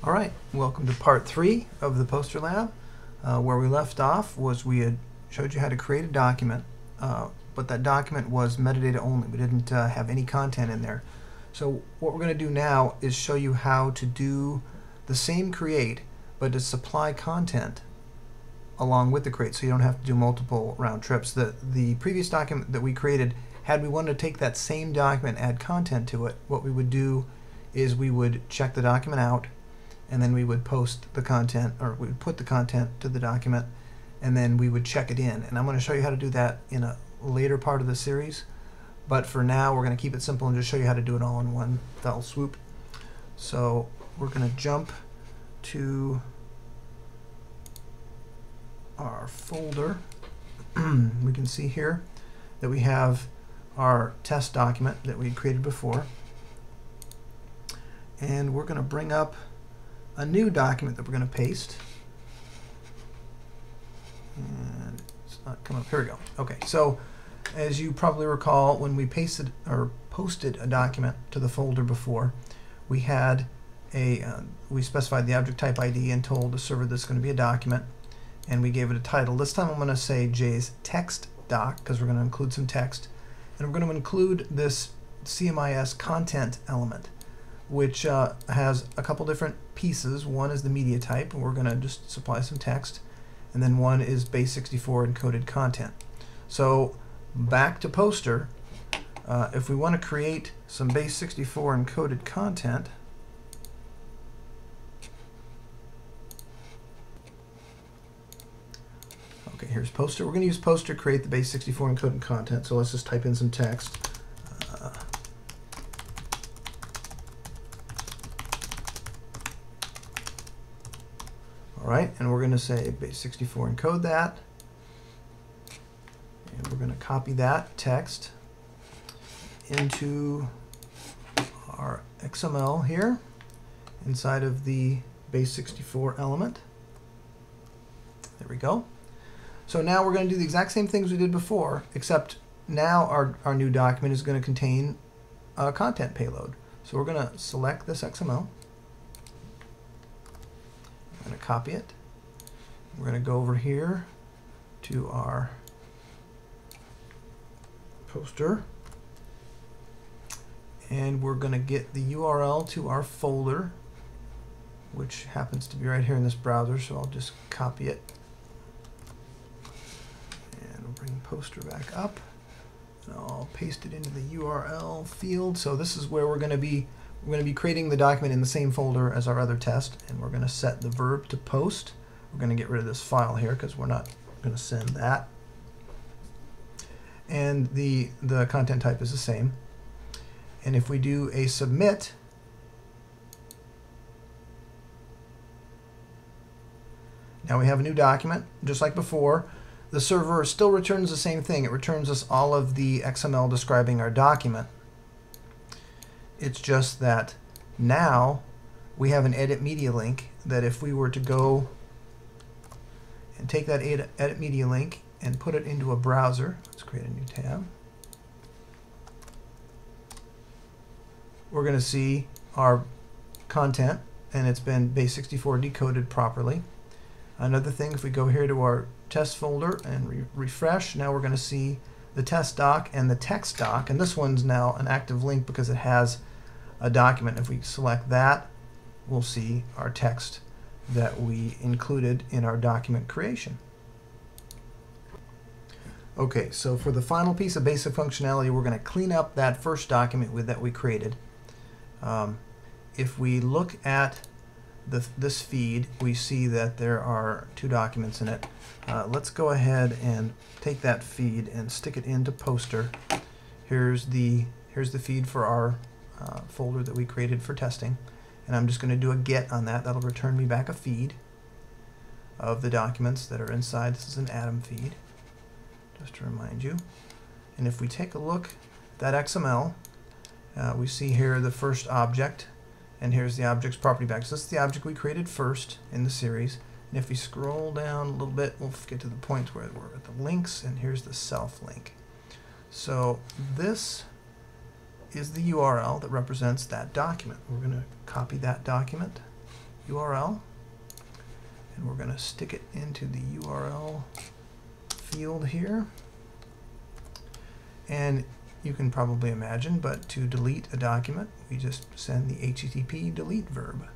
All right, welcome to part 3 of the Poster Lab. Where we left off was we had showed you how to create a document, but that document was metadata only. We didn't have any content in there. So what we're going to do now is show you how to do the same create, but to supply content along with the create, so you don't have to do multiple round trips. The previous document that we created, had we wanted to take that same document, add content to it, what we would do is we would check the document out, and then we would post the content, or we would put the content to the document, and then we would check it in. And I'm going to show you how to do that in a later part of the series, but for now we're going to keep it simple and just show you how to do it all in one fell swoop. So we're going to jump to our folder. We can see here that we have our test document that we created before, and we're going to bring up a new document that we're going to paste. And it's not coming up. Here we go. Okay, so as you probably recall, when we pasted or posted a document to the folder before, we had we specified the object type ID and told the server this is going to be a document, and we gave it a title. This time I'm going to say J's text doc, because we're going to include some text, and we're going to include this CMIS content element, which has a couple different pieces. One is the media type, and we're going to just supply some text, and then one is base64 encoded content. So back to poster, if we want to create some base64 encoded content, okay, here's poster. We're going to use poster to create the base64 encoded content, so let's just type in some text. Alright, and we're going to say base64 encode that, and we're going to copy that text into our XML here inside of the base64 element. There we go. So now we're going to do the exact same things we did before, except now our new document is going to contain a content payload. So we're going to select this XML. I'm going to copy it. We're going to go over here to our poster, and we're going to get the URL to our folder, which happens to be right here in this browser, so I'll just copy it. And we'll bring poster back up, and I'll paste it into the URL field. So this is where we're going to be creating the document in the same folder as our other test, and we're going to set the verb to post. We're going to get rid of this file here because we're not going to send that. And the content type is the same. And if we do a submit, now we have a new document, just like before. The server still returns the same thing. It returns us all of the XML describing our document. It's just that now we have an edit media link that if we were to go and take that edit media link and put it into a browser, let's create a new tab, we're going to see our content, and it's been base64 decoded properly. Another thing, if we go here to our test folder and refresh, now we're going to see the test doc and the text doc, and this one's now an active link because it has a document. If we select that, we'll see our text that we included in our document creation. Okay, so for the final piece of basic functionality, we're going to clean up that first document that we created. If we look at this feed, we see that there are two documents in it. Let's go ahead and take that feed and stick it into poster. Here's the feed for our folder that we created for testing, and I'm just going to do a get on that. That'll return me back a feed of the documents that are inside. This is an Atom feed, just to remind you. And if we take a look at that XML, we see here the first object, and here's the object's property back. So this is the object we created first in the series. And if we scroll down a little bit, we'll get to the point where we're at the links, and here's the self link. So this is the URL that represents that document. We're going to copy that document URL, and we're going to stick it into the URL field here. And you can probably imagine, but to delete a document, we just send the HTTP delete verb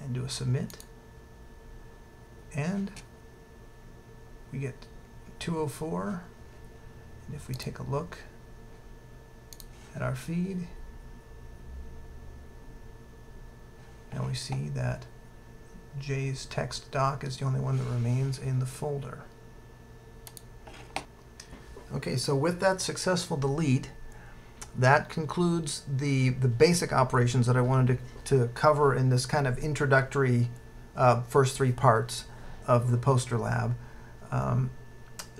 and do a submit, and we get 204. And if we take a look at our feed, now we see that J's text doc is the only one that remains in the folder. Okay, so with that successful delete, that concludes the basic operations that I wanted to cover in this kind of introductory first 3 parts of the Poster Lab.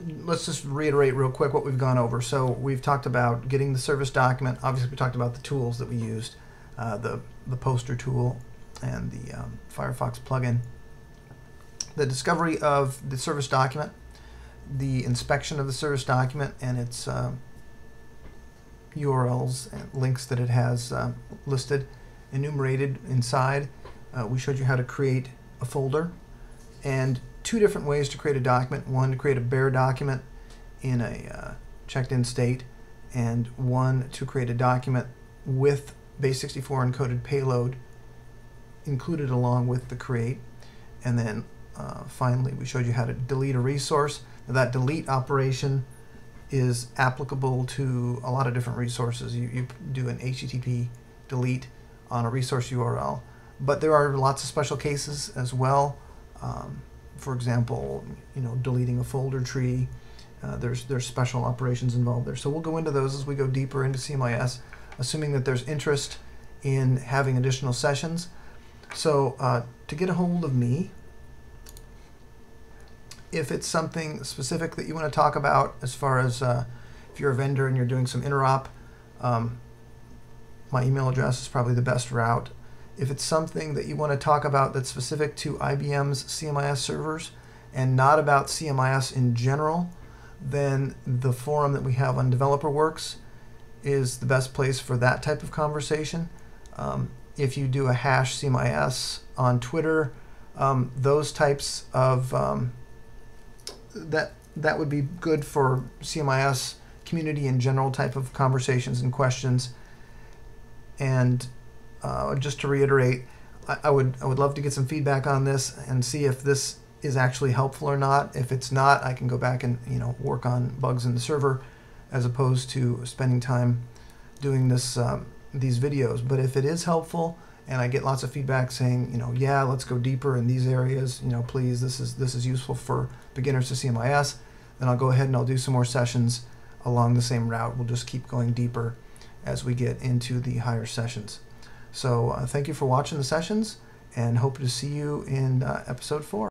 Let's just reiterate real quick what we've gone over. So we've talked about getting the service document. Obviously, we talked about the tools that we used, the poster tool and the Firefox plugin. The discovery of the service document, the inspection of the service document and its URLs and links that it has listed, enumerated inside. We showed you how to create a folder, and 2 different ways to create a document. One, to create a bare document in a checked-in state, and one to create a document with base64 encoded payload included along with the create. And then finally, we showed you how to delete a resource. Now, that delete operation is applicable to a lot of different resources. You do an HTTP delete on a resource URL, but there are lots of special cases as well. For example, deleting a folder tree. There's special operations involved there. So we'll go into those as we go deeper into CMIS, assuming that there's interest in having additional sessions. So to get a hold of me, if it's something specific that you want to talk about, as far as if you're a vendor and you're doing some interop, my email address is probably the best route. If it's something that you want to talk about that's specific to IBM's CMIS servers and not about CMIS in general, then the forum that we have on DeveloperWorks is the best place for that type of conversation. If you do a hash CMIS on Twitter, those types of that would be good for CMIS community in general type of conversations and questions. And just to reiterate, I would love to get some feedback on this and see if this is actually helpful or not. If it's not, I can go back and work on bugs in the server, as opposed to spending time doing this these videos. But if it is helpful and I get lots of feedback saying, yeah, let's go deeper in these areas, please, this is useful for beginners to CMIS, then I'll go ahead and I'll do some more sessions along the same route. We'll just keep going deeper as we get into the higher sessions. So thank you for watching the sessions, and hope to see you in episode 4.